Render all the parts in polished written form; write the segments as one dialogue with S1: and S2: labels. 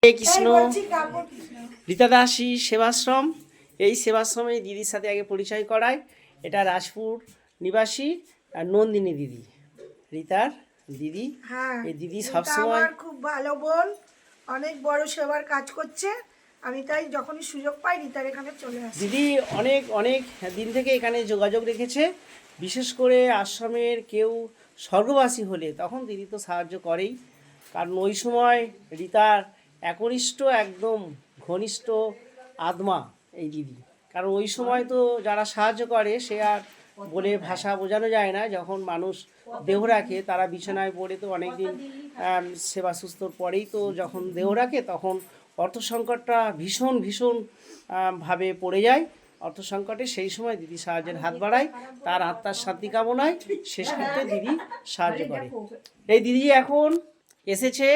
S1: কৃষ্ণ রীতা দাসী সেবাশ্রম। এই সেবাশ্রমে দিদির সাথে আগে পরিচয় করায়। এটা রাজপুর নিবাসী নন্দিনী দিদি, রীতার দিদি।
S2: হ্যাঁ,
S1: এই দিদি সবসময়
S2: খুব ভালো বোন, অনেক বড় সেবার কাজ করছে। আমি তাই যখনই সুযোগ পাই রীতার এখানে চলে আসি।
S1: দিদি অনেক অনেক দিন থেকে এখানে যোগাযোগ রেখেছে। বিশেষ করে আশ্রমের কেউ স্বর্গবাসী হলে তখন দিদি তো সাহায্য করেই, কারণ ওই সময় রীতার একনিষ্ঠ একদম ঘনিষ্ঠ আত্মা এই দিদি। কারণ ওই সময় তো যারা সাহায্য করে সে আর বলে ভাষা বোঝানো যায় না। যখন মানুষ দেহ রাখে তারা বিছানায় পড়ে তো অনেক দিন সেবা সুস্থর পরেই তো যখন দেহ রাখে তখন অর্থ সংকটটা ভীষণ ভীষণ ভাবে পড়ে যায়। অর্থ সংকটে সেই সময় দিদি সাহায্যের হাত বাড়ায়, তার আত্মার শান্তি কামনায় শেষকৃত্যে দিদি সাহায্য করে। এই দিদি এখন এসেছে।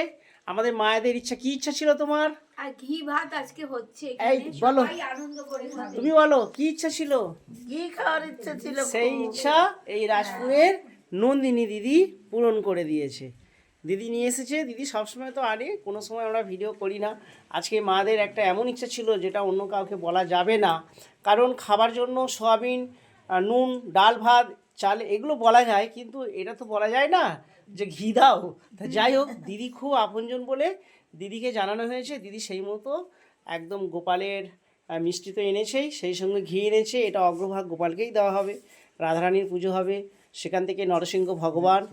S1: আমাদের মায়েদের ইচ্ছা, কি ইচ্ছা ছিল তোমার?
S3: আর ঘি ভাত আজকে হচ্ছে,
S1: এই বলো,
S3: সবাই আনন্দ করে খাবে।
S1: তুমি বলো কি ইচ্ছা ছিল?
S2: কি খাওয়ার ইচ্ছে ছিল?
S1: সেই ইচ্ছা এই রাজপুরের নন্দিনী দিদি পূরণ করে দিয়েছে। দিদি নিয়ে এসেছে। দিদি সবসময় তো আনে, কোনো সময় আমরা ভিডিও করি না। আজকে মাদের একটা এমন ইচ্ছা ছিল যেটা অন্য কাউকে বলা যাবে না, কারণ খাবার জন্য সয়াবিন, নুন, ডাল, ভাত, চাল এগুলো বলা যায়, কিন্তু এটা তো বলা যায় না যে ঘি দাও। তা যাই হোক, দিদি খুব আপনজন বলে দিদিকে জানানো হয়েছে। দিদি সেই মতো একদম গোপালের মিষ্টি তো এনেছেই, সেই সঙ্গে ঘি এনেছে। এটা অগ্রভাগ গোপালকেই দেওয়া হবে। রাধারানীর পুজো হবে, সেখান থেকে নরসিংহ ভগবান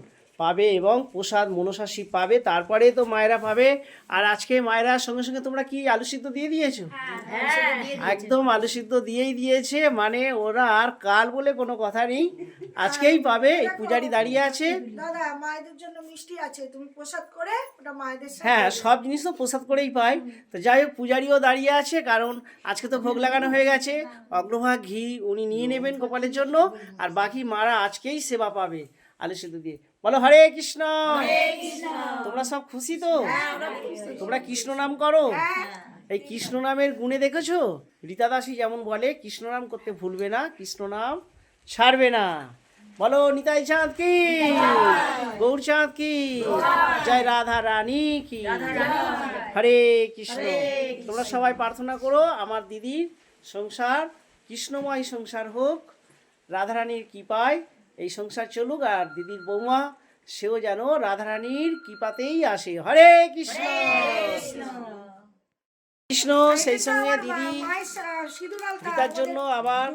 S1: পাবে এবং প্রসাদ মনসা শিব পাবে, তারপরে তো মায়েরা পাবে। আর আজকে মায়েরার সঙ্গে সঙ্গে তোমরা কি আলু সিদ্ধ দিয়ে দিয়েছো? একদম আলু সিদ্ধ দিয়েই দিয়েছে, মানে ওরা আর কাল বলে কোনো কথা নেই, আজকেই পাবে। এই পূজারি দাঁড়িয়ে আছে।
S2: দাদা, মায়েদের জন্য মিষ্টি আছে, তুমি প্রসাদ করে ওটা মায়েদের সাথে।
S1: হ্যাঁ, সব জিনিস তো প্রসাদ করেই পাই। তো যাই হোক, পূজারিও দাঁড়িয়ে আছে, কারণ আজকে তো ভোগ লাগানো হয়ে গেছে। অগ্রভাগ ঘি উনি নিয়ে নেবেন গোপালের জন্য, আর বাকি মারা আজকেই সেবা পাবে আলু সিদ্ধ দিয়ে। বলো হরে কৃষ্ণ। তোমরা সব খুশি তো? তোমরা কৃষ্ণ নাম করো। এই কৃষ্ণ নামের গুণে দেখেছো, রীতা দাসী যেমন বলে কৃষ্ণ নাম করতে ভুলবে না, কৃষ্ণ নাম ছাড়বে না। বলো নিতাই চাঁদ কি, গৌর চাঁদ কি, জয় রাধা রানী কি, হরে কৃষ্ণ। তোমরা সবাই প্রার্থনা করো আমার দিদির সংসার কৃষ্ণময় সংসার হোক, রাধারানীর কৃপায় এই সংসার চলুক, আর দিদির বৌমা সেও যেন রাধারানীর কৃপাতেই আসে। হরে কৃষ্ণ কৃষ্ণ। সেই সঙ্গে দিদি রীতার জন্য আবার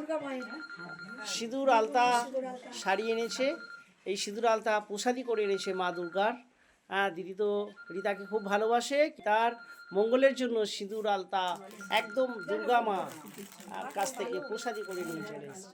S1: সিঁদুর আলতা শাড়ি এনেছে। এই সিঁদুর আলতা প্রসাদী করে এনেছে মা দুর্গার। দিদি তো রীতাকে খুব ভালোবাসে, তার মঙ্গলের জন্য সিঁদুর আলতা একদম দুর্গা মা কাছ থেকে প্রসাদী করে নিয়ে চলে এসেছে।